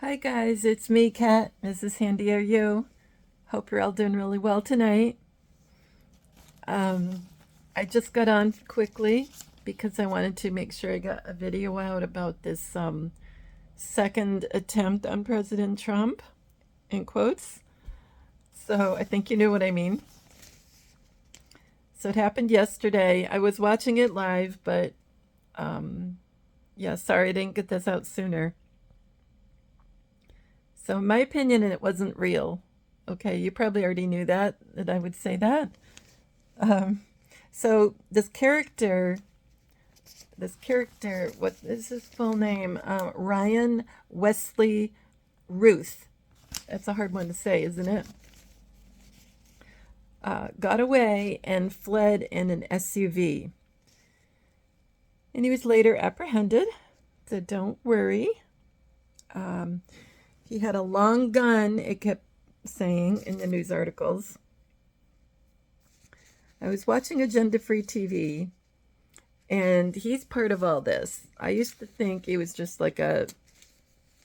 Hi guys, it's me, Kat, MrsHandyRU. Hope you're all doing really well tonight. I just got on quickly because I wanted to make sure I got a video out about this second attempt on President Trump, in quotes. So I think you knew what I mean. So it happened yesterday. I was watching it live, but yeah, sorry I didn't get this out sooner. So in my opinion, it wasn't real. Okay, you probably already knew that I would say that. So this character, what is his full name? Ryan Wesley Ruth. That's a hard one to say, isn't it? Got away and fled in an SUV. And he was later apprehended, so don't worry. He had a long gun, it kept saying in the news articles. I was watching Agenda Free TV, and he's part of all this. I used to think he was just like a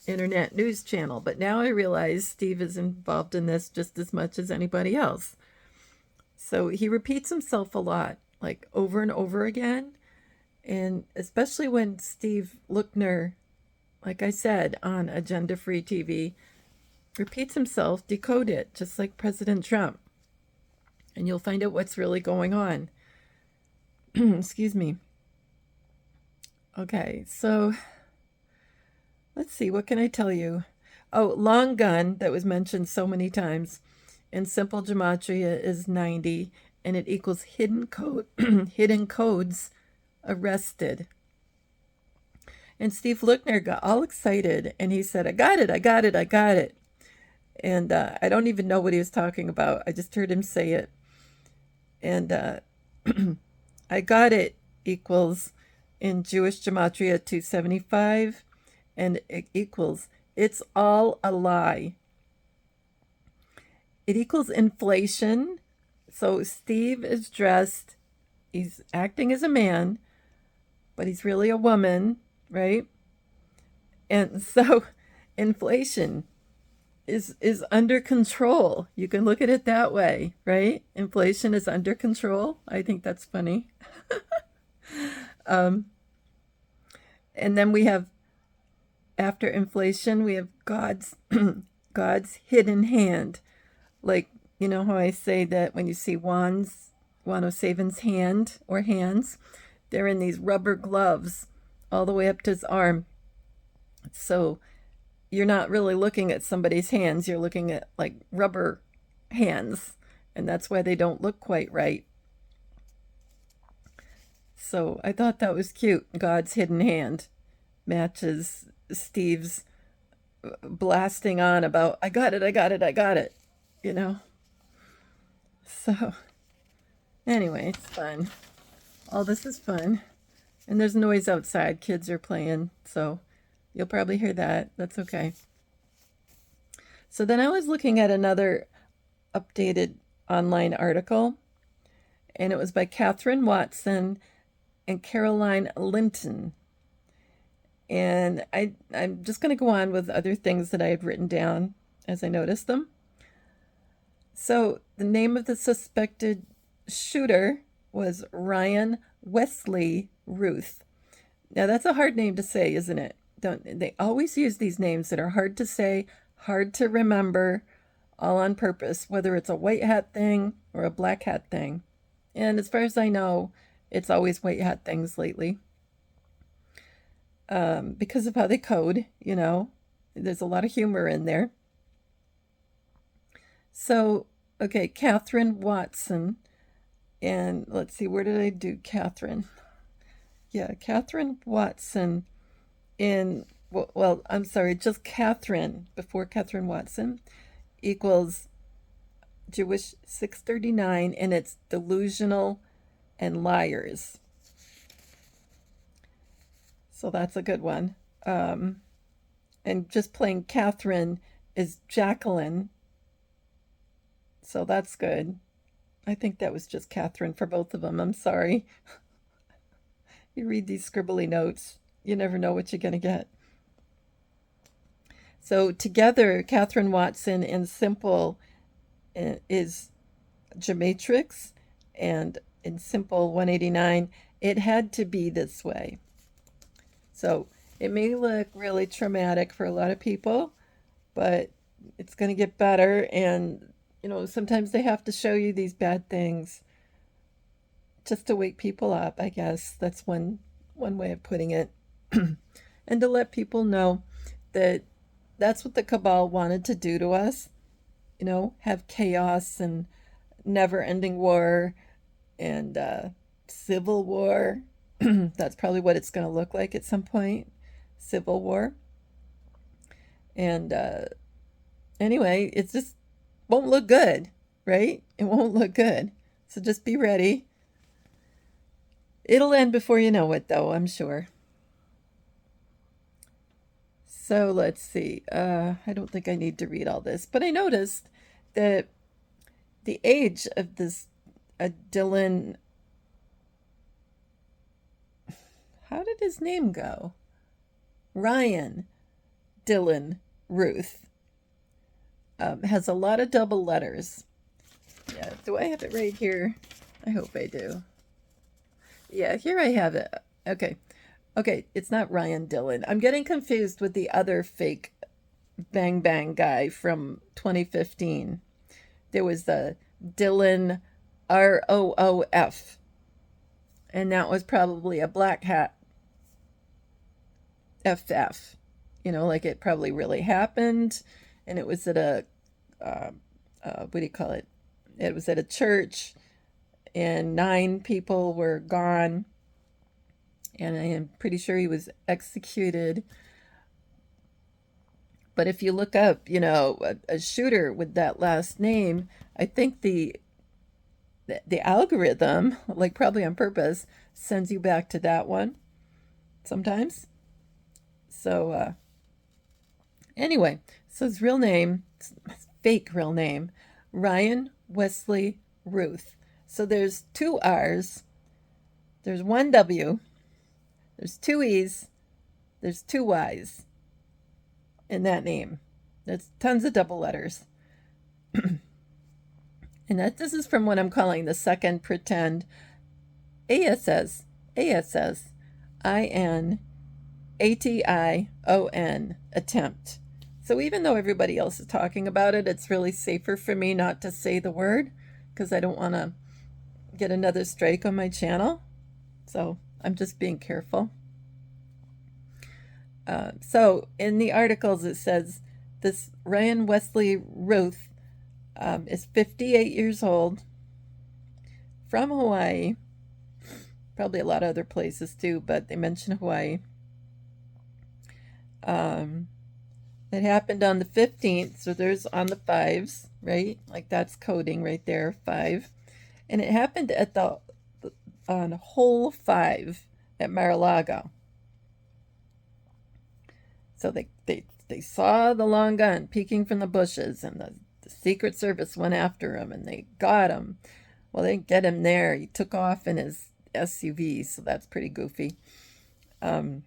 internet news channel, but now I realize Steve is involved in this just as much as anybody else. So he repeats himself a lot, like over and over again. And especially when Steve Lookner, like I said, on Agenda Free TV, repeats himself, decode it, just like President Trump. And you'll find out what's really going on. Excuse me. Okay, so let's see, what can I tell you? Oh, long gun that was mentioned so many times. In simple gematria is 90, and it equals hidden code, hidden codes arrested. And Steve Lookner got all excited, and he said, I got it, I got it, I got it. And I don't even know what he was talking about. I just heard him say it. And I got it equals in Jewish gematria 275, and it equals it's all a lie. It equals inflation. So Steve is dressed, he's acting as a man, but he's really a woman, right? And so inflation is under control. You can look at it that way, right? Inflation is under control. I think that's funny. And then we have, after inflation, we have God's God's hidden hand. Like, you know how I say that when you see Juan O'Savin's hand or hands, they're in these rubber gloves all the way up to his arm. So you're not really looking at somebody's hands, you're looking at like rubber hands, and that's why they don't look quite right. So I thought that was cute. God's hidden hand matches Steve's blasting on about, I got it, I got it, I got it, you know? So anyway, it's fun. All this is fun. And there's noise outside. Kids are playing, so you'll probably hear that. That's okay. So then I was looking at another updated online article, and it was by Katherine Watson and Caroline Linton. And I'm just going to go on with other things that I had written down as I noticed them. So the name of the suspected shooter was Ryan Wesley Ruth. Now that's a hard name to say, isn't it? Don't they always use these names that are hard to say, hard to remember, all on purpose, whether it's a white hat thing or a black hat thing. And as far as I know, it's always white hat things lately. Because of how they code, you know, there's a lot of humor in there. So, okay, Katherine Watson. And let's see, where did I do Katherine? Yeah, Katherine Watson well, I'm sorry, just Katherine before Katherine Watson equals Jewish 639, and it's delusional and liars. So that's a good one. And just plain Katherine is Jacqueline. So that's good. I think that was just Katherine for both of them. I'm sorry. You read these scribbly notes, you never know what you're going to get. So together, Katherine Watson and Simple is Gematrix, and in Simple 189, it had to be this way. So it may look really traumatic for a lot of people, but it's going to get better. And, sometimes they have to show you these bad things just to wake people up, I guess. That's one way of putting it. And to let people know that that's what the cabal wanted to do to us, have chaos and never-ending war and civil war. That's probably what it's going to look like at some point, civil war. And anyway, it just won't look good, right? It won't look good. So just be ready. It'll end before you know it, though, I'm sure. So let's see. I don't think I need to read all this, but I noticed that the age of this Dylan, how did his name go? Ryan Dylan Ruth, has a lot of double letters. Yeah, do I have it right here? I hope I do. Yeah, here I have it. Okay. Okay, it's not Ryan Dillon. I'm getting confused with the other fake Bang Bang guy from 2015. There was the Dylan ROOF, and that was probably a black hat FF. Like it probably really happened, and it was at a, what do you call it? It was at a church, and 9 people were gone, and I am pretty sure he was executed. But if you look up, a shooter with that last name, I think the algorithm, like probably on purpose, sends you back to that one sometimes. So anyway, so his real name, fake real name, Ryan Wesley Ruth. So there's 2 R's, there's 1 W, there's 2 E's, there's 2 Y's in that name. There's tons of double letters. And this is from what I'm calling the second pretend ASSINATION attempt. So even though everybody else is talking about it, it's really safer for me not to say the word because I don't want to get another strike on my channel. So I'm just being careful. So in the articles it says this Ryan Wesley Ruth is 58 years old, from Hawaii, probably a lot of other places too, but they mention Hawaii. It happened on the 15th, so there's on the 5s, right? Like that's coding right there, 5. And it happened at on hole 5 at MAR-a-LAGO. So they saw the long gun peeking from the bushes, and the Secret Service went after him, and they got him. Well, they didn't get him there. He took off in his SUV, so that's pretty goofy. And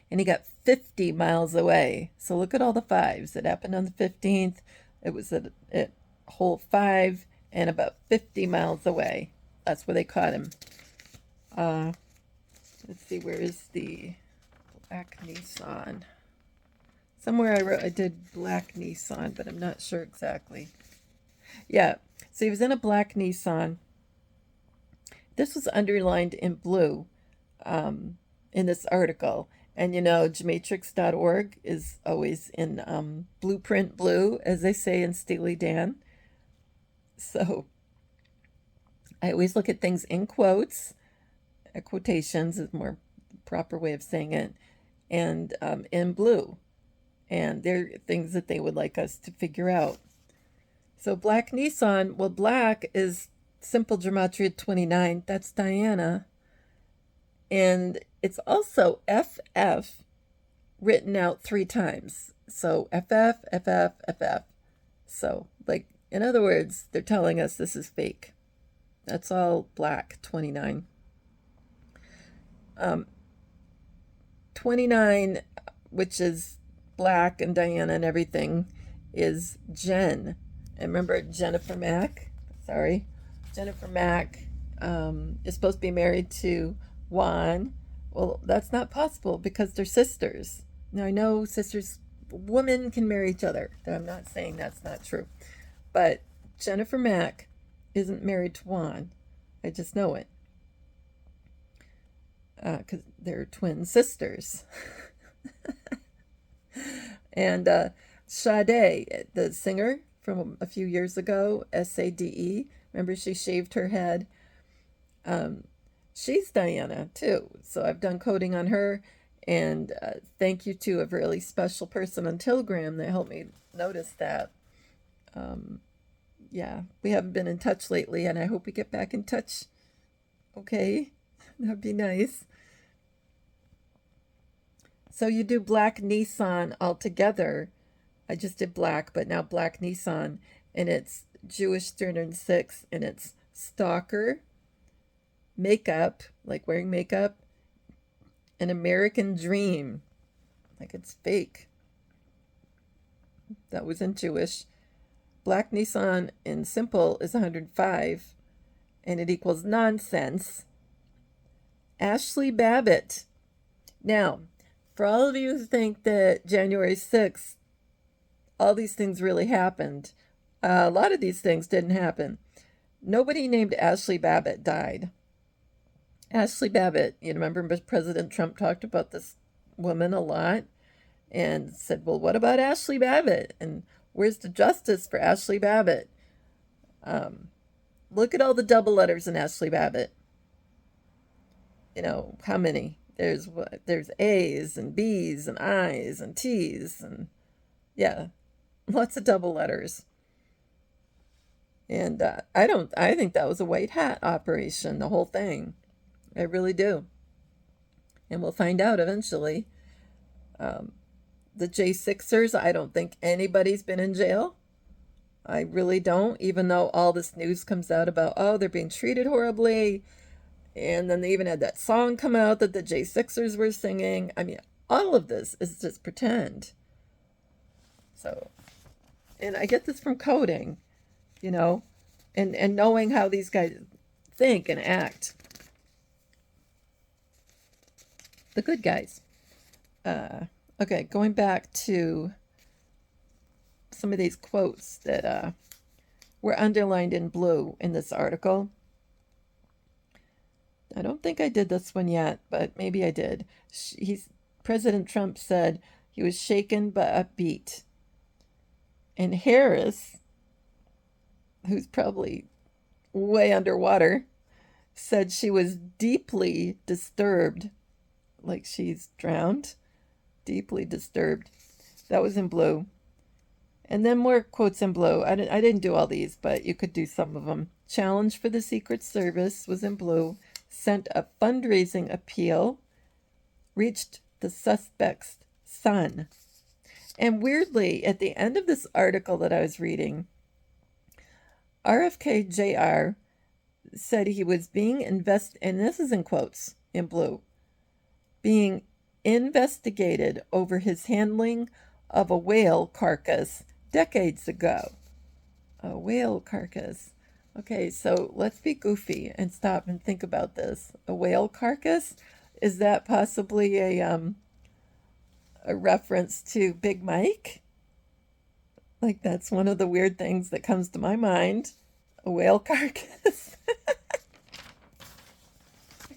he got 50 miles away. So look at all the 5s. It happened on the 15th. It was at hole 5 and about 50 miles away. That's where they caught him. Let's see, where is the black Nissan? Somewhere I did black Nissan, but I'm not sure exactly. Yeah, so he was in a black Nissan. This was underlined in blue in this article. And Gematrix.org is always in blueprint blue, as they say in Steely Dan. So I always look at things in quotes. Quotations is a more proper way of saying it. And in blue. And they're things that they would like us to figure out. So black Nissan, well, black is simple gematria 29. That's Diana. And it's also FF written out 3 times. So FF, FF, FF. So, like, in other words, they're telling us this is fake. That's all black, 29. 29, which is Black and Diana and everything is Jen. And remember Jennifer Mack? Sorry. Jennifer Mack is supposed to be married to Juan. Well, that's not possible because they're sisters. Now, I know sisters, women can marry each other. I'm not saying that's not true. But Jennifer Mack isn't married to Juan. I just know it. Because they're twin sisters. And Sade, the singer from a few years ago, Sade, remember she shaved her head? She's Diana too. So I've done coding on her. And thank you to a really special person on Telegram that helped me notice that. Yeah, we haven't been in touch lately, and I hope we get back in touch. Okay, that'd be nice. So you do Black Nissan altogether. I just did Black, but now Black Nissan, and it's Jewish 306, and it's stalker, makeup, like wearing makeup, an American dream, like it's fake. That was in Jewish. Black Nissan in simple is 105, and it equals nonsense. Ashley Babbitt. Now, for all of you who think that January 6th, all these things really happened, a lot of these things didn't happen. Nobody named Ashley Babbitt died. Ashley Babbitt, you remember President Trump talked about this woman a lot and said, well, what about Ashley Babbitt? And where's the justice for Ashley Babbitt? Look at all the double letters in Ashley Babbitt. You know, how many? There's A's and B's and I's and T's and yeah, lots of double letters. And I think that was a white hat operation, the whole thing. I really do. And we'll find out eventually. The J6ers, I don't think anybody's been in jail. I really don't, even though all this news comes out about, oh, they're being treated horribly. And then they even had that song come out that the J6ers were singing. I mean, all of this is just pretend. So, and I get this from coding, you know, and knowing how these guys think and act. The good guys. Okay, going back to some of these quotes that were underlined in blue in this article. I don't think I did this one yet, but maybe I did. President Trump said he was shaken but upbeat. And Harris, who's probably way underwater, said she was deeply disturbed, like she's drowned. Deeply disturbed. That was in blue. And then more quotes in blue. I didn't do all these, but you could do some of them. Challenge for the Secret Service was in blue. Sent a fundraising appeal. Reached the suspect's son. And weirdly, at the end of this article that I was reading, RFK Jr. said he was being and this is in quotes in blue, being investigated over his handling of a whale carcass decades ago. A whale carcass. Okay, so let's be goofy and stop and think about this. A whale carcass? Is that possibly a reference to Big Mike? Like, that's one of the weird things that comes to my mind. A whale carcass.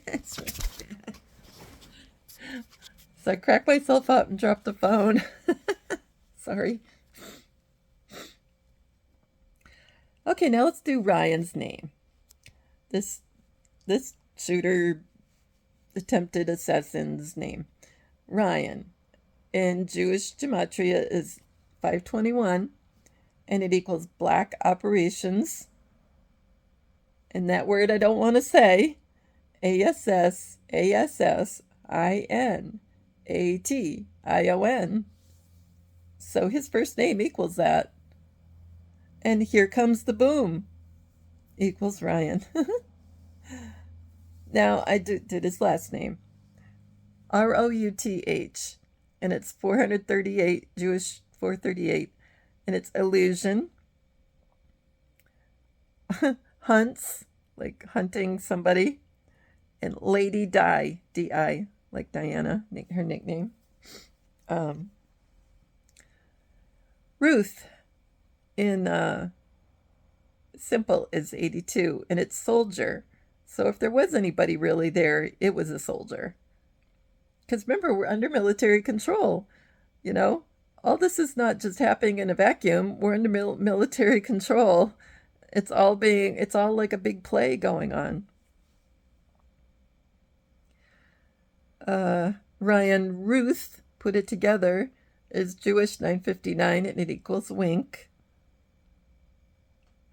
That's really bad. So I cracked myself up and dropped the phone. Sorry. Okay, now let's do Ryan's name. This shooter attempted assassin's name. Ryan. In Jewish gematria is 521, and it equals black operations. And that word I don't want to say. ASSASSINATION. So his first name equals that. And here comes the boom. Equals Ryan. Now I did his last name. ROUTH. and it's 438, Jewish 438, and it's illusion. Hunts, like hunting somebody, and Lady Di, D-I, like Diana, her nickname. Ruth in Simple is 82, and it's soldier. So if there was anybody really there, it was a soldier. Because remember, we're under military control, you know? All this is not just happening in a vacuum. We're under military control. It's all like a big play going on. Ryan Ruth put it together is Jewish 959, and it equals wink.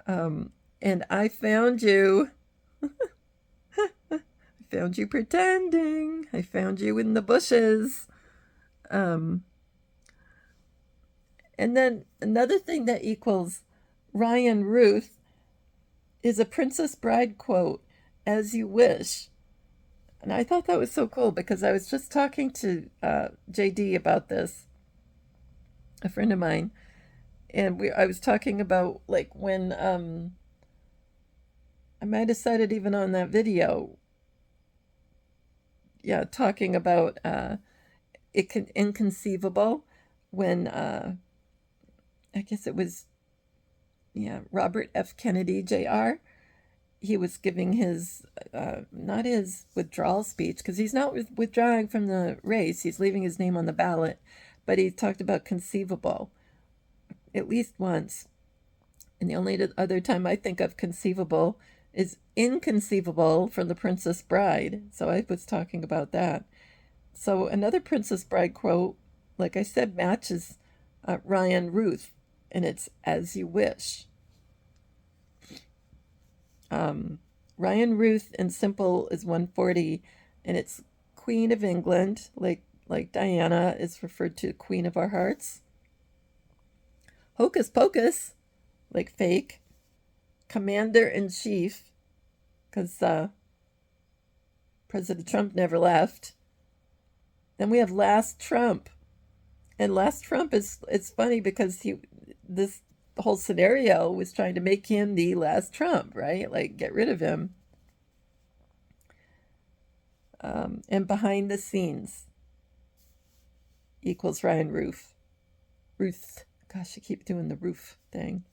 And I found you. I found you pretending. I found you in the bushes. And then another thing that equals Ryan Ruth is a Princess Bride quote, "As you wish." And I thought that was so cool because I was just talking to JD about this, a friend of mine, and I was talking about like when I might have said it even on that video. Yeah, talking about inconceivable when I guess it was Robert F. Kennedy Jr. He was giving his not his withdrawal speech because he's not withdrawing from the race. He's leaving his name on the ballot, but he talked about conceivable at least once. And the only other time I think of conceivable is inconceivable from The Princess Bride. So I was talking about that. So another Princess Bride quote, like I said, matches Ryan Ruth, and it's "as you wish." Ryan Ruth in Simple is 140, and it's Queen of England, like Diana is referred to Queen of our hearts. Hocus Pocus, like fake. Commander-in-Chief, because President Trump never left. Then we have Last Trump. And Last Trump it's funny because the whole scenario was trying to make him the last Trump, right? Like get rid of him. And Behind the Scenes equals Ryan Ruth. Gosh, I keep doing the roof thing.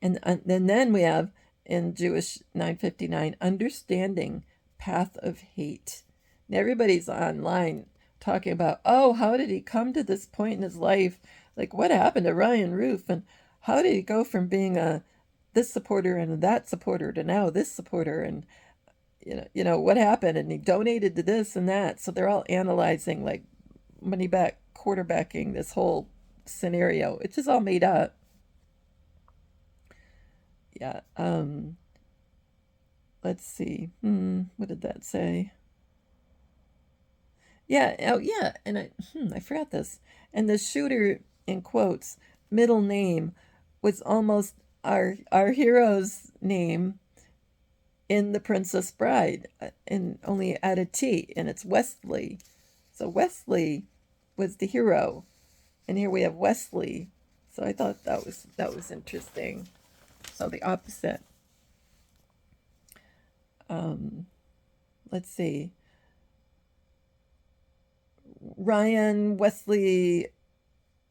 And then we have in Jewish 959, understanding path of hate. And everybody's online talking about, oh, how did he come to this point in his life? Like, what happened to Ryan Ruth? And how did he go from being this supporter and that supporter to now this supporter? And, what happened? And he donated to this and that. So they're all analyzing, like, money back quarterbacking this whole scenario. It's just all made up. Yeah. Let's see. What did that say? Yeah. Oh, yeah. And I forgot this. And the shooter, in quotes, middle name was almost our hero's name in The Princess Bride, and only add a T, and it's Wesley. So Wesley was the hero, and here we have Wesley. So I thought that was interesting. So the opposite. Let's see. Ryan Wesley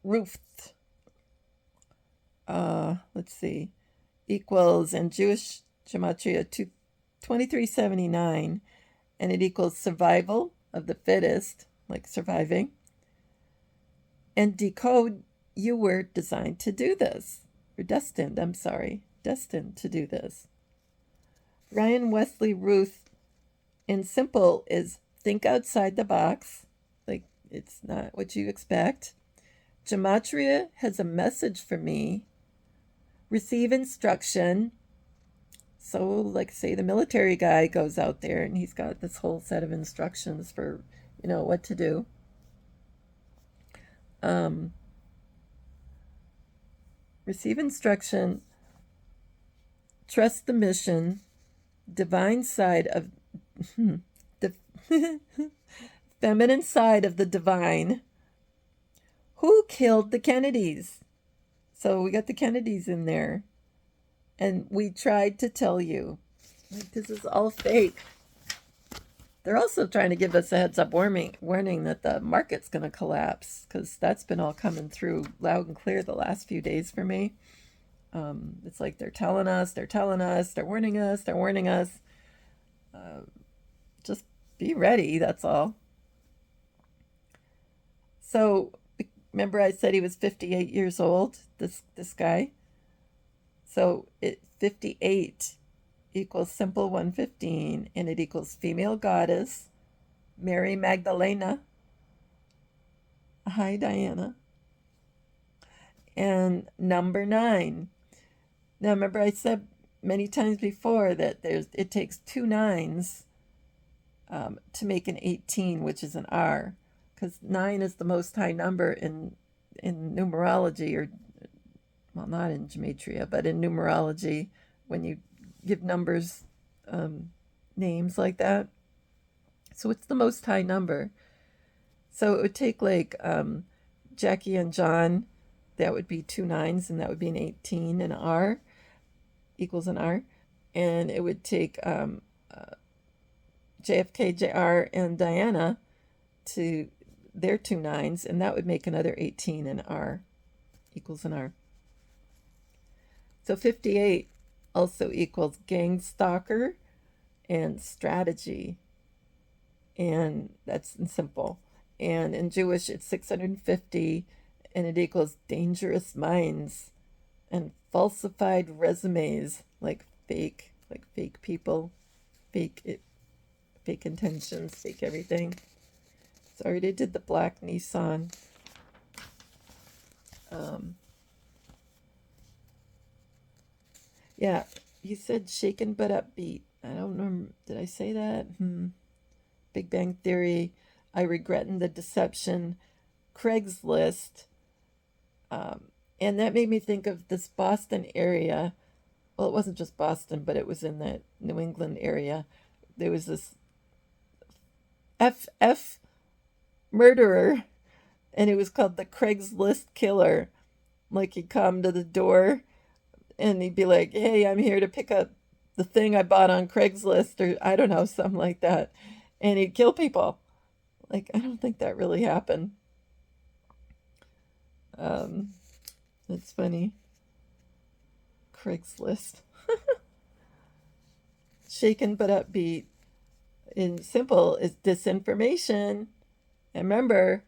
Ruth. Let's see. Equals in Jewish gematria 2379, and it equals survival of the fittest, like surviving. And decode, you were designed to do this. Or destined to do this. Ryan Wesley Ruth in Simple is think outside the box, like it's not what you expect. Gematria has a message for me. Receive instruction. So, like, say the military guy goes out there and he's got this whole set of instructions for, what to do. Receive instruction. Trust the mission. Divine side of feminine side of the divine. Who killed the Kennedys? So we got the Kennedys in there. And we tried to tell you, like, this is all fake. They're also trying to give us a heads up warning that the market's going to collapse, because that's been all coming through loud and clear the last few days for me. It's like they're telling us, they're warning us. Just be ready, that's all. So, remember I said he was 58 years old, this guy? So, 58 equals simple 115, and it equals female goddess, Mary Magdalena. Hi, Diana. And number 9. Now, remember I said many times before that it takes 2 9s to make an 18, which is an R, because 9 is the most high number in numerology, or, well, not in gematria, but in numerology, when you give numbers names like that. So it's the most high number. So it would take, like, Jackie and John, that would be 2 9s, and that would be an 18, and R equals an R. And it would take JFK, JR, and Diana to their 2 9s, and that would make another 18, and R equals an R. So 58 also equals gang stalker and strategy. And that's simple. And in Jewish, it's 650, and it equals dangerous minds and falsified resumes, like fake people, fake intentions, fake everything. So I already did the black Nissan. Yeah, you said shaken but upbeat. I don't know. Did I say that? Big Bang Theory. I regretting the deception. Craigslist. And that made me think of this Boston area. Well, it wasn't just Boston, but it was in the New England area. There was this FF murderer, and it was called the Craigslist Killer. Like, he'd come to the door and he'd be like, hey, I'm here to pick up the thing I bought on Craigslist, or I don't know, something like that. And he'd kill people. Like, I don't think that really happened. It's funny. Craigslist. Shaken but upbeat. In simple is disinformation. And remember,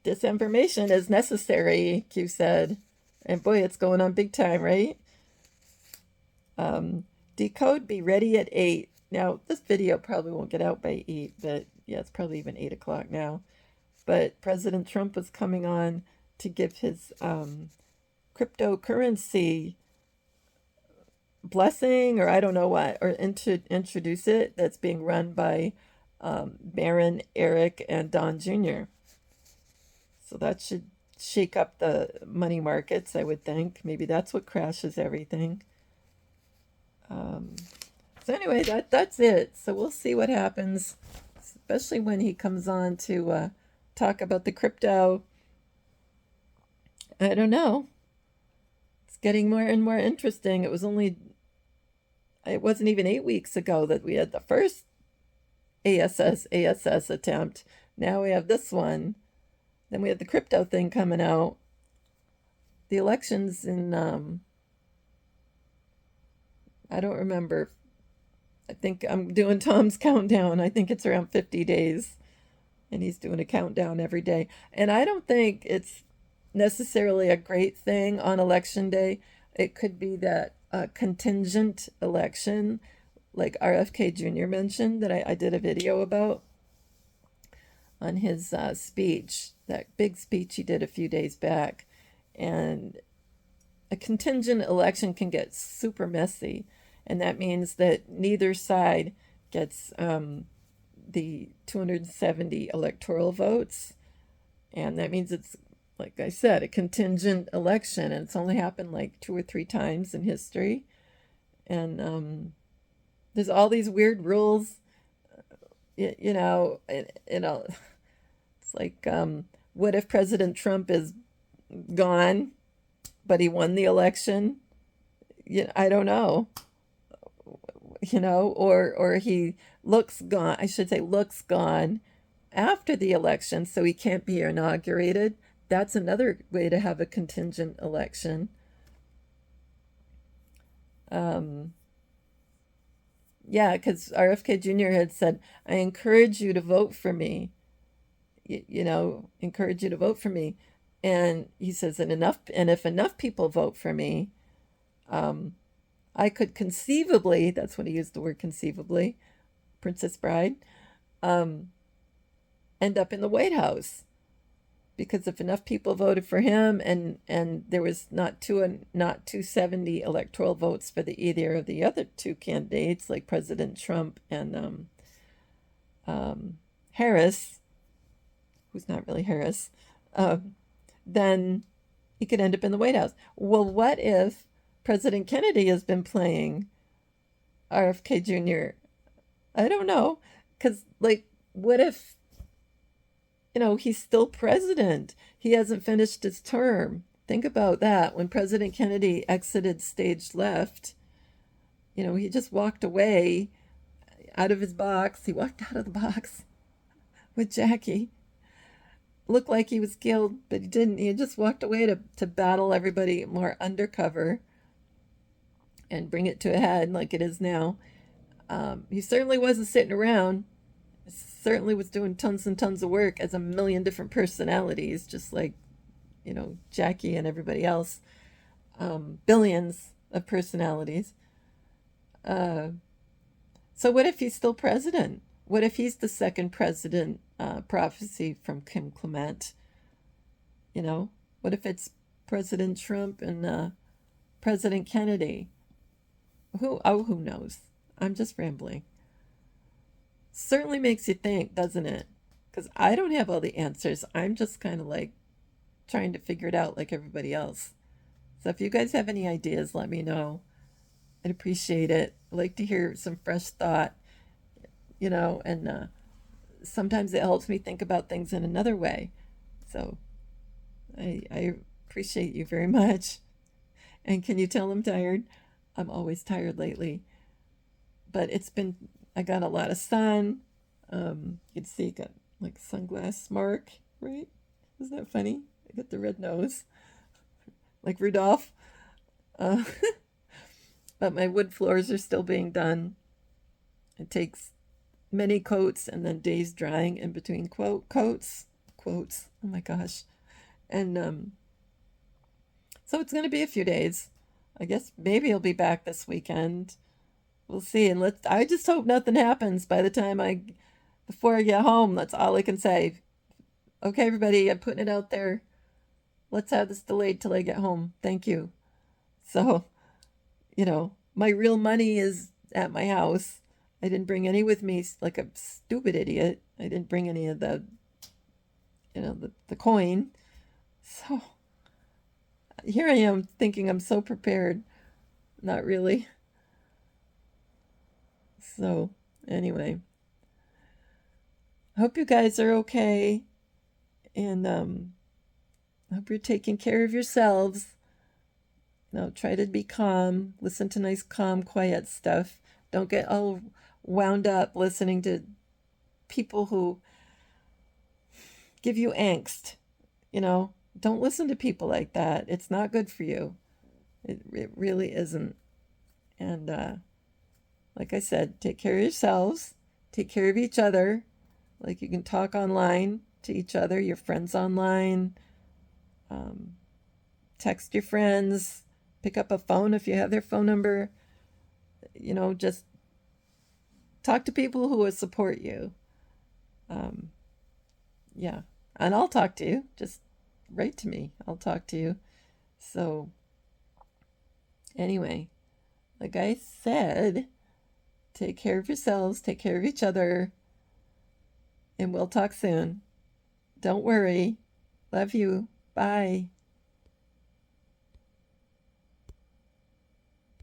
disinformation is necessary, Q said. And boy, it's going on big time, right? Decode, be ready at 8. Now, this video probably won't get out by 8, but yeah, it's probably even 8 o'clock now. But President Trump was coming on to give his cryptocurrency blessing, or I don't know what, or introduce it, that's being run by Barron, Eric, and Don Jr. So that should shake up the money markets, I would think. Maybe that's what crashes everything. So anyway, that's it. So we'll see what happens, especially when he comes on to talk about the crypto. I don't know. It's getting more and more interesting. It wasn't even 8 weeks ago that we had the first ASS attempt. Now we have this one. Then we have the crypto thing coming out. The elections in, I don't remember. I think I'm doing Tom's countdown. I think it's around 50 days. And he's doing a countdown every day. And I don't think it's necessarily a great thing on election day. It could be that contingent election, like RFK Jr. mentioned, that I did a video about on his speech, that big speech he did a few days back. And a contingent election can get super messy. And that means that neither side gets the 270 electoral votes. And that means it's, like I said, a contingent election. And it's only happened like 2 or 3 times in history. And there's all these weird rules, It's like, what if President Trump is gone, but he won the election? I don't know, or he looks gone. I should say looks gone after the election, so he can't be inaugurated. That's another way to have a contingent election. Yeah, because RFK Jr. had said, I encourage you to vote for me. Encourage you to vote for me. And he says, and if enough people vote for me, I could conceivably, that's when he used the word conceivably, Princess Bride, end up in the White House. Because if enough people voted for him and there was not 270 electoral votes for either of the other two candidates, like President Trump and Harris, who's not really Harris, then he could end up in the White House. Well, what if President Kennedy has been playing RFK Jr.? I don't know. Because, what if, he's still president? He hasn't finished his term. Think about that. When President Kennedy exited stage left, he just walked away out of his box. He walked out of the box with Jackie. Looked like he was killed, but he didn't. He just walked away to battle everybody more undercover and bring it to a head like it is now. He certainly wasn't sitting around. Certainly was doing tons and tons of work as a million different personalities, just like, Jackie and everybody else. Billions of personalities. So what if he's still president? What if he's the second president, prophecy from Kim Clement? What if it's President Trump and President Kennedy? Who knows? I'm just rambling. Certainly makes you think, doesn't it? Because I don't have all the answers. I'm just kind of like trying to figure it out like everybody else. So if you guys have any ideas, let me know. I'd appreciate it. I'd like to hear some fresh thought, and sometimes it helps me think about things in another way. So I appreciate you very much. And can you tell I'm tired? I'm always tired lately. But I got a lot of sun. You can see I got like sunglass mark, right? Isn't that funny? I got the red nose, like Rudolph. But my wood floors are still being done. It takes many coats and then days drying in between quotes. Oh my gosh. And so it's going to be a few days. I guess maybe I'll be back this weekend. We'll see. And I just hope nothing happens by the time before I get home. That's all I can say. Okay, everybody, I'm putting it out there. Let's have this delayed till I get home. Thank you. So, my real money is at my house. I didn't bring any with me like a stupid idiot. I didn't bring any of the coin. So here I am thinking I'm so prepared. Not really. So anyway, I hope you guys are okay. And I hope you're taking care of yourselves. Now try to be calm. Listen to nice, calm, quiet stuff. Don't get all wound up listening to people who give you angst. Don't listen to people like that. It's not good for you. It really isn't. And like I said, take care of yourselves. Take care of each other. Like you can talk online to each other, your friends online. Text your friends. Pick up a phone if you have their phone number. Just talk to people who will support you. Yeah. And I'll talk to you. Just write to me. I'll talk to you. So, anyway, like I said, take care of yourselves, take care of each other, and we'll talk soon. Don't worry. Love you. Bye.